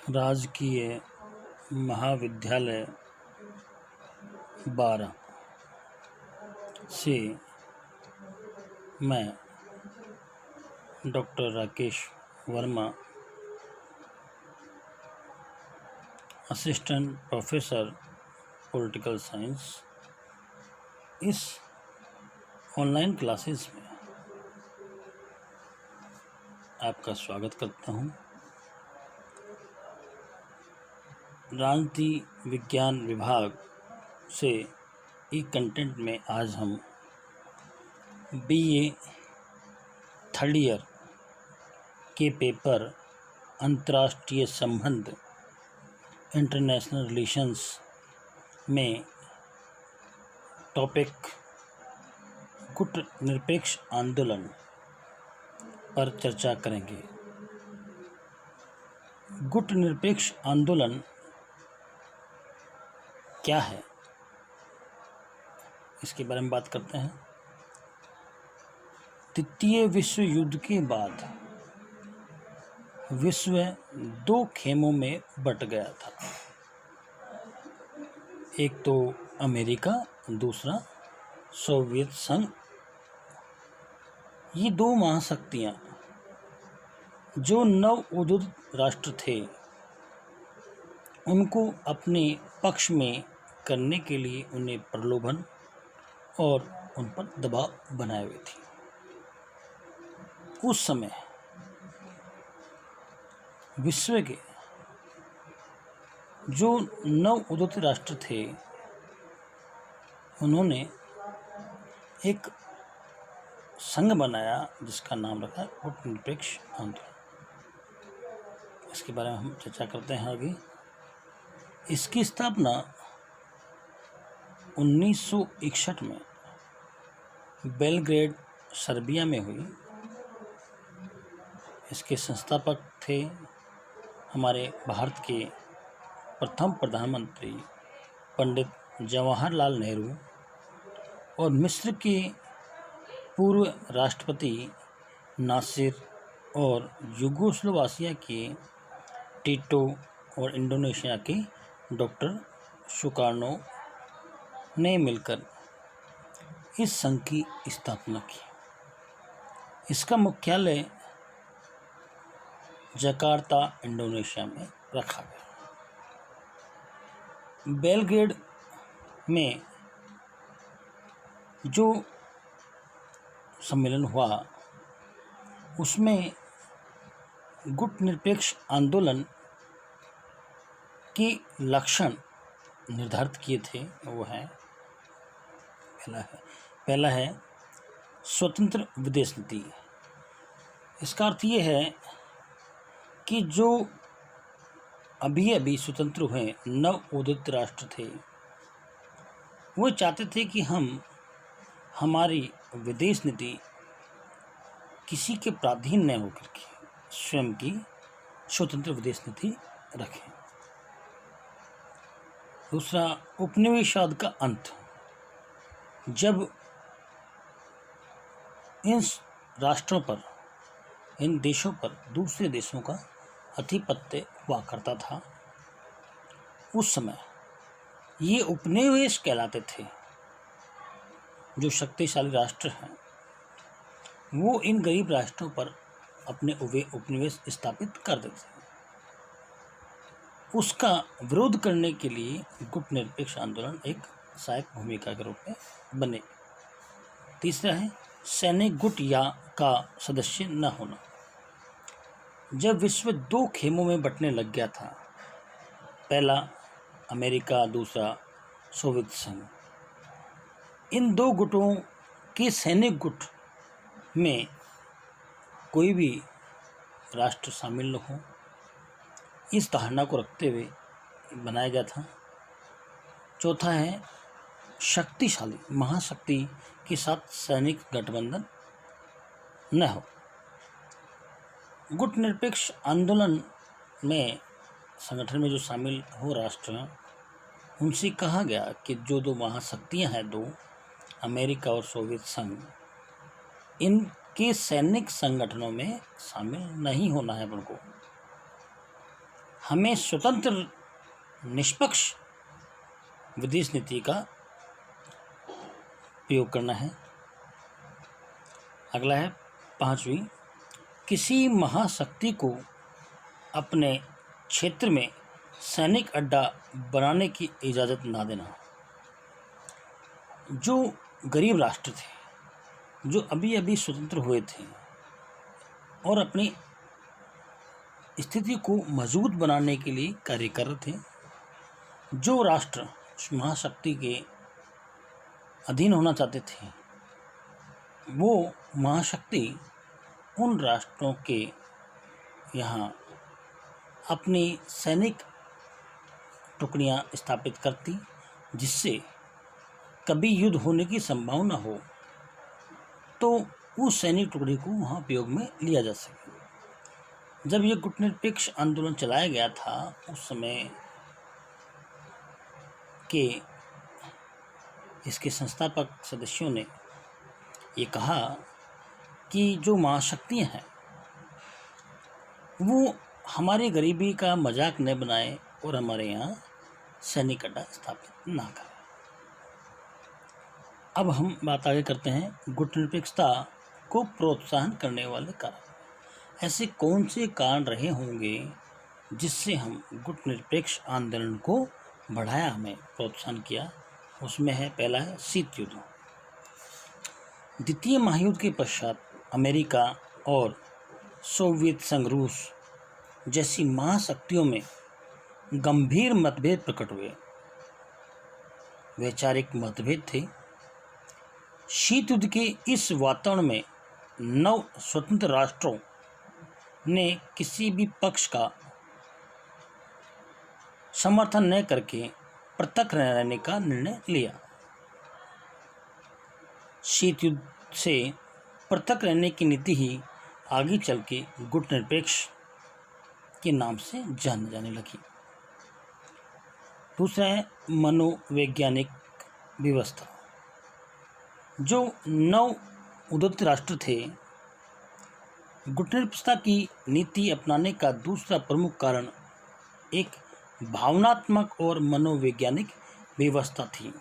राजकीय महाविद्यालय 12 से मैं doctor Rakesh Verma, assistant professor political science, इस ऑनलाइन क्लासेस में आपका स्वागत करता हूं। राजनीति विज्ञान विभाग से एक कंटेंट में आज हम BA थर्ड ईयर के पेपर अंतर्राष्ट्रीय संबंध इंटरनेशनल रिलेशंस में टॉपिक गुट निरपेक्ष आंदोलन पर चर्चा करेंगे। गुट निरपेक्ष आंदोलन क्या है, इसके बारे में बात करते हैं। द्वितीय विश्व युद्ध के बाद विश्व 2 खेमों में बंट गया था। एक तो अमेरिका, दूसरा सोवियत संघ। ये 2 महाशक्तियां जो नव उद्भूत राष्ट्र थे, उनको अपने पक्ष में करने के लिए उन्हें प्रलोभन और उन पर दबाव बनाए हुए थे। उस समय विश्व के जो नव उद्भूत राष्ट्र थे, उन्होंने एक संघ बनाया जिसका नाम रखा गुट निरपेक्ष आंदोलन। इसके बारे में हम चर्चा करते हैं आगे। इसकी स्थापना 1961 में बेलग्रेड, सर्बिया में हुई। इसके संस्थापक थे हमारे भारत के प्रथम प्रधानमंत्री पंडित जवाहरलाल नेहरू और मिस्र के पूर्व राष्ट्रपति नासिर और यूगोस्लाविया के टिटो और इंडोनेशिया के डॉक्टर सुकार्नो ने मिलकर इस संघ की स्थापना की। इसका मुख्यालय जकार्ता, इंडोनेशिया में रखा गया। बेलग्रेड में जो सम्मेलन हुआ, उसमें गुट निरपेक्ष आंदोलन के लक्षण निर्धारित किए थे। वो है पहला है स्वतंत्र विदेश नीति। इसका अर्थ ये है कि जो अभी स्वतंत्र हुए नव उदित राष्ट्र थे, वो चाहते थे कि हम हमारी विदेश नीति किसी के प्राधीन न होकर के स्वयं की स्वतंत्र विदेश नीति रखें। दूसरा, उपनिवेशवाद का अंत। जब इन राष्ट्रों पर, इन देशों पर दूसरे देशों का आधिपत्य हुआ करता था, उस समय ये उपनिवेश कहलाते थे। जो शक्तिशाली राष्ट्र हैं, वो इन गरीब राष्ट्रों पर अपने उपनिवेश स्थापित कर देते हैं। उसका विरोध करने के लिए गुट निरपेक्ष आंदोलन एक सहायक भूमिका के रूप में बने। तीसरा है सैनिक गुट या का सदस्य न होना। जब विश्व 2 खेमों में बंटने लग गया था, पहला अमेरिका, दूसरा सोवियत संघ, इन 2 गुटों के सैनिक गुट में कोई भी राष्ट्र शामिल न हो, इस धारणा को रखते हुए बनाया गया था। चौथा है शक्तिशाली महाशक्ति के साथ सैनिक गठबंधन न हो। गुट निरपेक्ष आंदोलन में संगठन में जो शामिल हो राष्ट्र हैं, उनसे कहा गया कि जो 2 महाशक्तियां हैं, 2 अमेरिका और सोवियत संघ, इनके सैनिक संगठनों में शामिल नहीं होना है उनको। हमें स्वतंत्र निष्पक्ष विदेश नीति का प्रयोग करना है। अगला है 5वीं, किसी महाशक्ति को अपने क्षेत्र में सैनिक अड्डा बनाने की इजाज़त ना देना। जो गरीब राष्ट्र थे, जो अभी अभी स्वतंत्र हुए थे और अपनी स्थिति को मजबूत बनाने के लिए कार्य कर रहे थे, जो राष्ट्र महाशक्ति के अधीन होना चाहते थे, वो महाशक्ति उन राष्ट्रों के यहाँ अपनी सैनिक टुकड़ियाँ स्थापित करती, जिससे कभी युद्ध होने की संभावना हो तो उस सैनिक टुकड़ी को वहाँ उपयोग में लिया जा सके। जब यह गुटनिरपेक्ष आंदोलन चलाया गया था, उस समय के इसके संस्थापक सदस्यों ने ये कहा कि जो महाशक्तियाँ हैं वो हमारी गरीबी का मजाक न बनाए और हमारे यहाँ सैनिक अड्डा स्थापित ना करें। अब हम बात आगे करते हैं गुटनिरपेक्षता को प्रोत्साहन करने वाले कारण। ऐसे कौन से कारण रहे होंगे जिससे हम गुटनिरपेक्ष आंदोलन को बढ़ाया, हमें प्रोत्साहन किया? उसमें है, पहला है शीत युद्ध। द्वितीय महायुद्ध के पश्चात अमेरिका और सोवियत संघ रूस जैसी महाशक्तियों में गंभीर मतभेद प्रकट हुए। वैचारिक मतभेद थे। शीत युद्ध के इस वातावरण में नव स्वतंत्र राष्ट्रों ने किसी भी पक्ष का समर्थन न करके पृथक रहने का निर्णय लिया। शीत युद्ध से पृथक रहने की नीति ही आगे चल के गुटनिरपेक्ष के नाम से जानी जाने लगी। दूसरा है मनोवैज्ञानिक व्यवस्था। जो नव उन्नत राष्ट्र थे, गुटनिरपेक्षता की नीति अपनाने का दूसरा प्रमुख कारण एक भावनात्मक और मनोवैज्ञानिक व्यवस्था थी।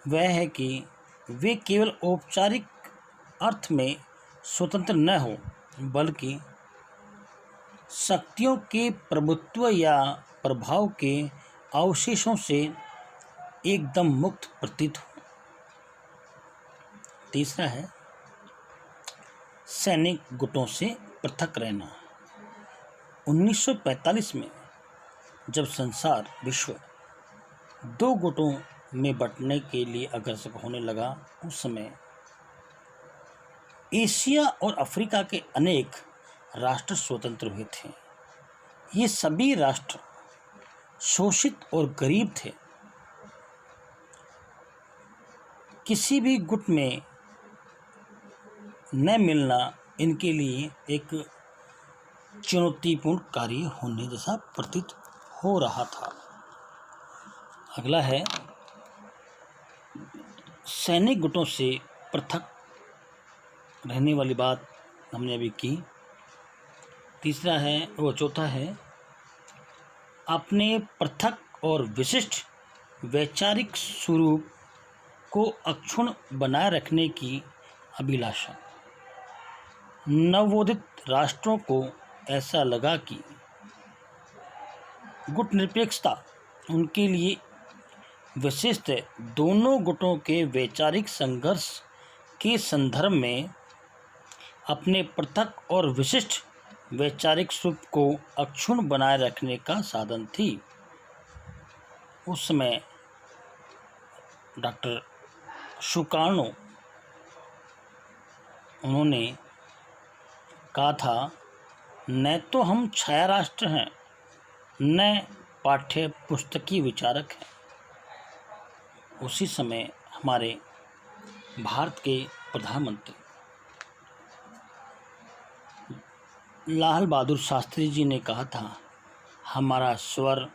वह है कि वे केवल औपचारिक अर्थ में स्वतंत्र न हो, बल्कि शक्तियों के प्रभुत्व या प्रभाव के अवशेषों से एकदम मुक्त प्रतीत हो। तीसरा है सैनिक गुटों से पृथक रहना। 1945 में जब संसार विश्व दो गुटों में बंटने के लिए अग्रसर होने लगा, उस समय एशिया और अफ्रीका के अनेक राष्ट्र स्वतंत्र हुए थे। ये सभी राष्ट्र शोषित और गरीब थे। किसी भी गुट में न मिलना इनके लिए एक चुनौतीपूर्ण कार्य होने जैसा प्रतीत हो रहा था। अगला है सैनिक गुटों से पृथक रहने वाली बात हमने अभी की। चौथा है अपने पृथक और विशिष्ट वैचारिक स्वरूप को अक्षुण्ण बनाए रखने की अभिलाषा। नवोदित राष्ट्रों को ऐसा लगा कि गुटनिरपेक्षता उनके लिए विशिष्ट है। दोनों गुटों के वैचारिक संघर्ष के संदर्भ में अपने पृथक और विशिष्ट वैचारिक स्वरूप को अक्षुण्ण बनाए रखने का साधन थी। उस समय डॉक्टर सुकार्नो उन्होंने कहा था, न तो हम छाया राष्ट्र हैं, न पाठ्य पुस्तकीय विचारक हैं। उसी समय हमारे भारत के प्रधानमंत्री लाल बहादुर शास्त्री जी ने कहा था, हमारा स्वर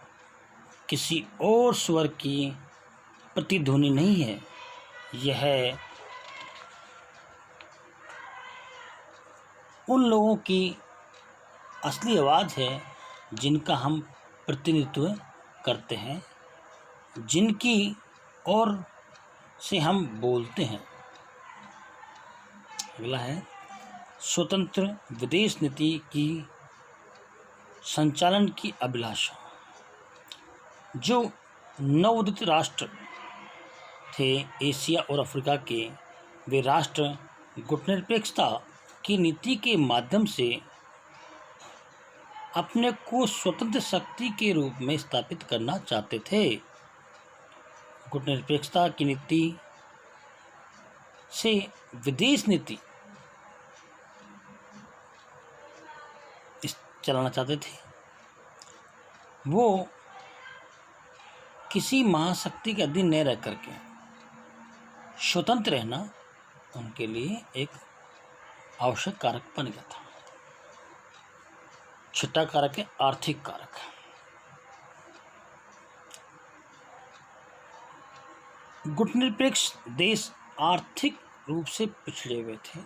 किसी और स्वर की प्रतिध्वनि नहीं है, यह उन लोगों की असली आवाज़ है जिनका हम प्रतिनिधित्व करते हैं, जिनकी ओर से हम बोलते हैं। अगला है स्वतंत्र विदेश नीति की संचालन की अभिलाषा। जो नवोदित राष्ट्र थे एशिया और अफ्रीका के, वे राष्ट्र गुटनिरपेक्षता की नीति के माध्यम से अपने को स्वतंत्र शक्ति के रूप में स्थापित करना चाहते थे। गुटनिरपेक्षता की नीति से विदेश नीति चलाना चाहते थे। वो किसी महाशक्ति के अधीन न रह करके स्वतंत्र रहना उनके लिए एक आवश्यक कारक बन गया था। छठा कारक है आर्थिक कारक। गुटनिरपेक्ष देश आर्थिक रूप से पिछड़े हुए थे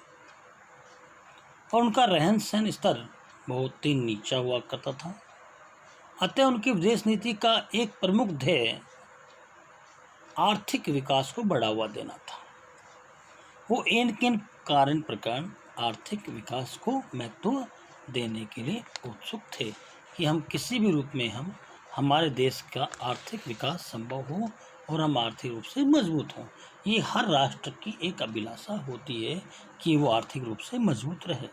और उनका रहन सहन स्तर बहुत ही नीचा हुआ करता था। अतः उनकी विदेश नीति का एक प्रमुख ध्येय आर्थिक विकास को बढ़ावा देना था। वो इन किन कारण प्रकार आर्थिक विकास को महत्व देने के लिए उत्सुक थे कि हम किसी भी रूप में हमारे देश का आर्थिक विकास संभव हो और हम आर्थिक रूप से मजबूत हों। ये हर राष्ट्र की एक अभिलाषा होती है कि वो आर्थिक रूप से मजबूत रहे।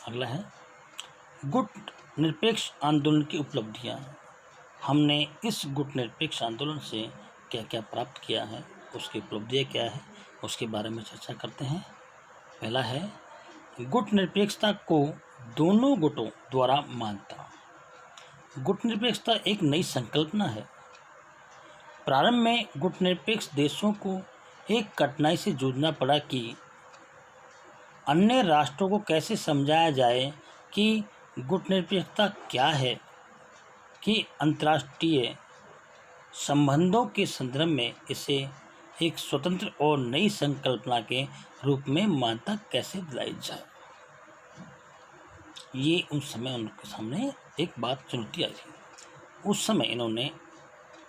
अगला है गुट निरपेक्ष आंदोलन की उपलब्धियां। हमने इस गुट निरपेक्ष आंदोलन से क्या क्या प्राप्त किया है, उसकी उपलब्धियां क्या है, उसके बारे में चर्चा करते हैं। पहला है गुट निरपेक्षता को दोनों गुटों द्वारा मान्यता। गुट निरपेक्षता एक नई संकल्पना है। प्रारंभ में गुट निरपेक्ष देशों को एक कठिनाई से जूझना पड़ा कि अन्य राष्ट्रों को कैसे समझाया जाए कि गुटनिरपेक्षता क्या है, कि अंतर्राष्ट्रीय संबंधों के संदर्भ में इसे एक स्वतंत्र और नई संकल्पना के रूप में मान्यता कैसे दिलाई जाए। ये उस समय उनके सामने एक बात चुनौती आई थी। उस समय इन्होंने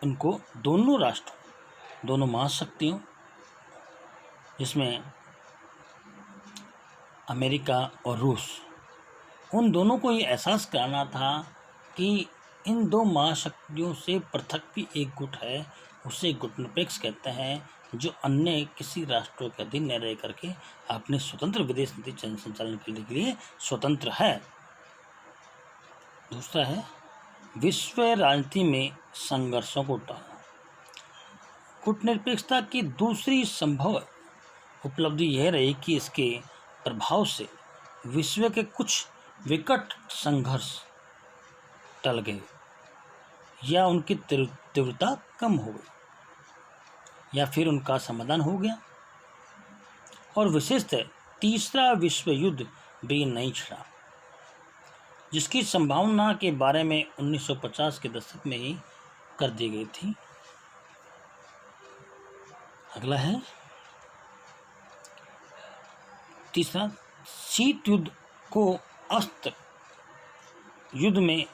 उनको दोनों राष्ट्रों, दोनों महाशक्तियों जिसमें अमेरिका और रूस, उन दोनों को ये एहसास कराना था कि इन दो महाशक्तियों से पृथक भी एक गुट है, उसे गुटनिरपेक्ष कहते हैं, जो अन्य किसी राष्ट्रों के अधीन न रह करके अपने स्वतंत्र विदेश नीति संचालन के लिए स्वतंत्र है। दूसरा है विश्व राजनीति में संघर्षों को टालना। गुटनिरपेक्षता की दूसरी संभव उपलब्धि यह रही कि इसके प्रभाव से विश्व के कुछ विकट संघर्ष टल गए या उनकी तीव्रता कम हो गई या फिर उनका समाधान हो गया। और विशेषतः तीसरा विश्व युद्ध भी नहीं छिड़ा, जिसकी संभावना के बारे में 1950 के दशक में ही कर दी गई थी। अगला है तीसरा शीत युद्ध को अस्त्र युद्ध में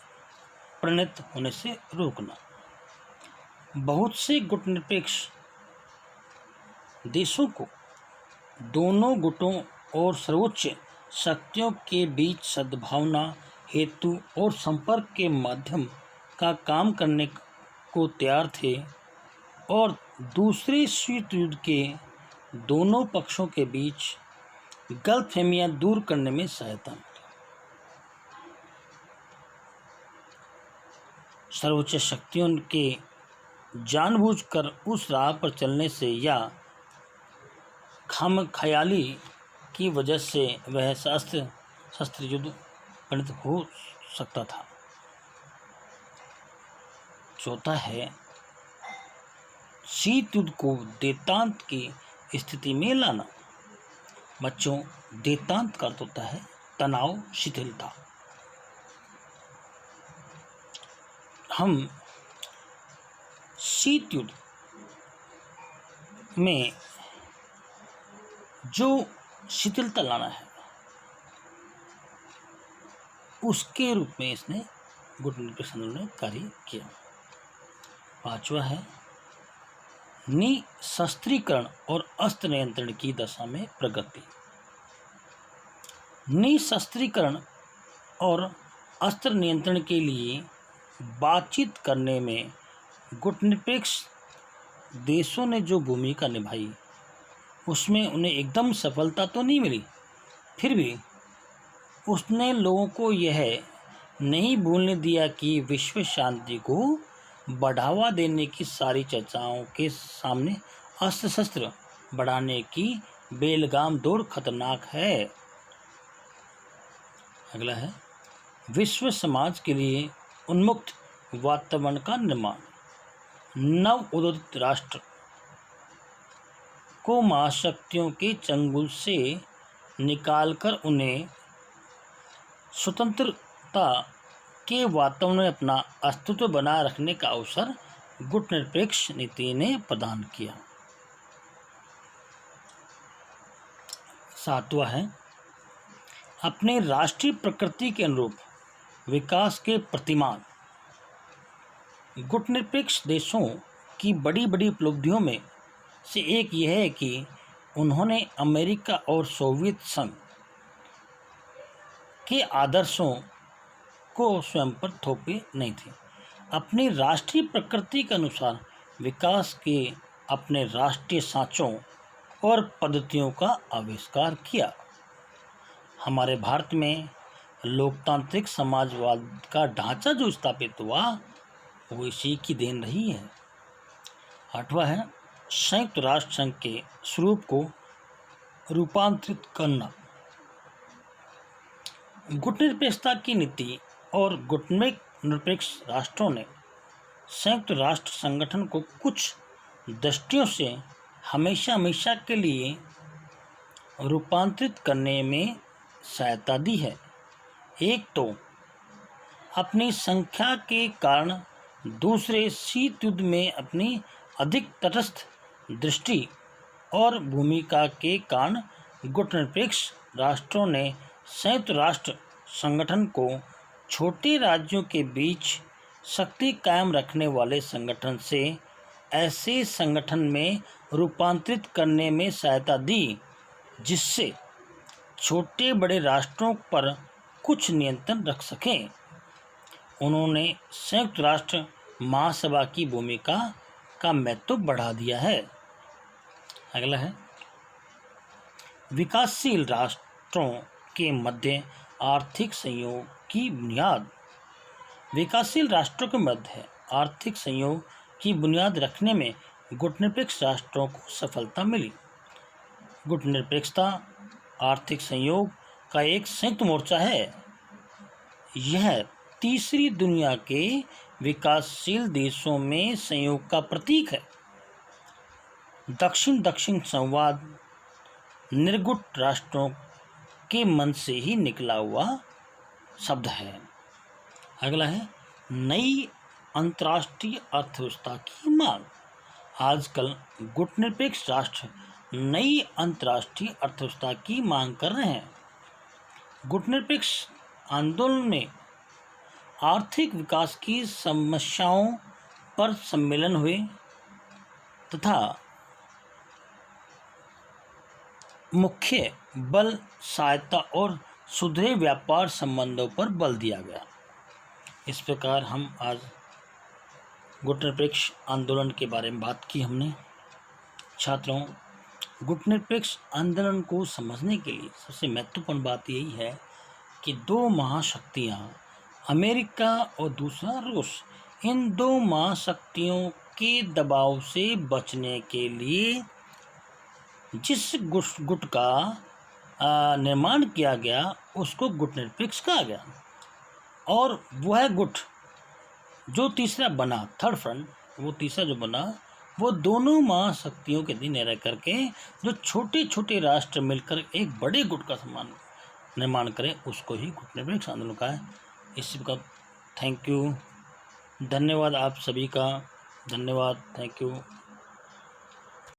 परिणत होने से रोकना। बहुत से गुटनिरपेक्ष देशों को दोनों गुटों और सर्वोच्च शक्तियों के बीच सद्भावना हेतु और संपर्क के माध्यम का काम करने को तैयार थे और दूसरे शीत युद्ध के दोनों पक्षों के बीच गलतफहमियां दूर करने में सहायता मिली। सर्वोच्च शक्तियों के जानबूझकर उस राह पर चलने से या खामख्याली की वजह से वह शस्त्र युद्ध परिणत हो सकता था। चौथा है शीत युद्ध को देतांत की स्थिति में लाना। बच्चों, देतांत का अर्थ होता है तनाव, शिथिलता। हम शीत युद्ध में जो शिथिलता लाना है उसके रूप में इसने गुटनिरपेक्ष आंदोलन ने कार्य किया। 5वां है निशस्त्रीकरण और अस्त्र नियंत्रण की दशा में प्रगति। निशस्त्रीकरण और अस्त्र नियंत्रण के लिए बातचीत करने में गुटनिरपेक्ष देशों ने जो भूमिका निभाई उसमें उन्हें एकदम सफलता तो नहीं मिली, फिर भी उसने लोगों को यह नहीं भूलने दिया कि विश्व शांति को बढ़ावा देने की सारी चर्चाओं के सामने अस्त्र शस्त्र बढ़ाने की बेलगाम दौड़ खतरनाक है। अगला है विश्व समाज के लिए उन्मुक्त वातावरण का निर्माण। नव उदित राष्ट्र को महाशक्तियों के चंगुल से निकालकर उन्हें स्वतंत्रता के वातावरण में अपना अस्तित्व बनाए रखने का अवसर गुटनिरपेक्ष नीति ने प्रदान किया। 7वां है अपने राष्ट्रीय प्रकृति के अनुरूप विकास के प्रतिमान। गुटनिरपेक्ष देशों की बड़ी बड़ी उपलब्धियों में से एक यह है कि उन्होंने अमेरिका और सोवियत संघ के आदर्शों को स्वयं पर थोपे नहीं थे। अपनी राष्ट्रीय प्रकृति के अनुसार विकास के अपने राष्ट्रीय सांचों और पद्धतियों का आविष्कार किया। हमारे भारत में लोकतांत्रिक समाजवाद का ढांचा जो स्थापित हुआ वो इसी की देन रही है। 8वां है संयुक्त राष्ट्र संघ के स्वरूप को रूपांतरित करना। गुटनिरपेक्षता की नीति और गुटनिरपेक्ष राष्ट्रों ने संयुक्त राष्ट्र संगठन को कुछ दृष्टियों से हमेशा के लिए रूपांतरित करने में सहायता दी है। एक तो अपनी संख्या के कारण, दूसरे शीत युद्ध में अपनी अधिक तटस्थ दृष्टि और भूमिका के कारण गुटनिरपेक्ष राष्ट्रों ने संयुक्त राष्ट्र संगठन को छोटे राज्यों के बीच शक्ति कायम रखने वाले संगठन से ऐसे संगठन में रूपांतरित करने में सहायता दी जिससे छोटे बड़े राष्ट्रों पर कुछ नियंत्रण रख सकें। उन्होंने संयुक्त राष्ट्र महासभा की भूमिका का महत्व बढ़ा दिया है। अगला है विकासशील राष्ट्रों के मध्य आर्थिक सहयोग की बुनियाद। विकासशील राष्ट्रों के मध्य आर्थिक सहयोग की बुनियाद रखने में गुटनिरपेक्ष राष्ट्रों को सफलता मिली। गुटनिरपेक्षता आर्थिक सहयोग का एक संयुक्त मोर्चा है। यह तीसरी दुनिया के विकासशील देशों में सहयोग का प्रतीक है। दक्षिण संवाद निर्गुट राष्ट्रों के मन से ही निकला हुआ शब्द है। अगला है नई अंतर्राष्ट्रीय अर्थव्यवस्था की मांग। आजकल गुटनिरपेक्ष राष्ट्र नई अंतर्राष्ट्रीय अर्थव्यवस्था की मांग कर रहे हैं। गुटनिरपेक्ष आंदोलन में आर्थिक विकास की समस्याओं पर सम्मेलन हुए तथा मुख्य बल सहायता और सुधरे व्यापार संबंधों पर बल दिया गया। इस प्रकार हम आज गुटनिरपेक्ष आंदोलन के बारे में बात की हमने। छात्रों, गुटनिरपेक्ष आंदोलन को समझने के लिए सबसे महत्वपूर्ण बात यही है कि दो महाशक्तियाँ अमेरिका और दूसरा रूस, इन दो महाशक्तियों के दबाव से बचने के लिए जिस गुट का निर्माण किया गया उसको गुटनिरपेक्ष कहा गया। और वह गुट जो तीसरा बना, थर्ड फ्रंट, वो तीसरा जो बना वो दोनों महाशक्तियों के दिन रह करके जो छोटे छोटे राष्ट्र मिलकर एक बड़े गुट का निर्माण करें उसको ही गुटनिरपेक्ष आंदोलन का है। इसी का थैंक यू, धन्यवाद आप सभी का, धन्यवाद, थैंक यू।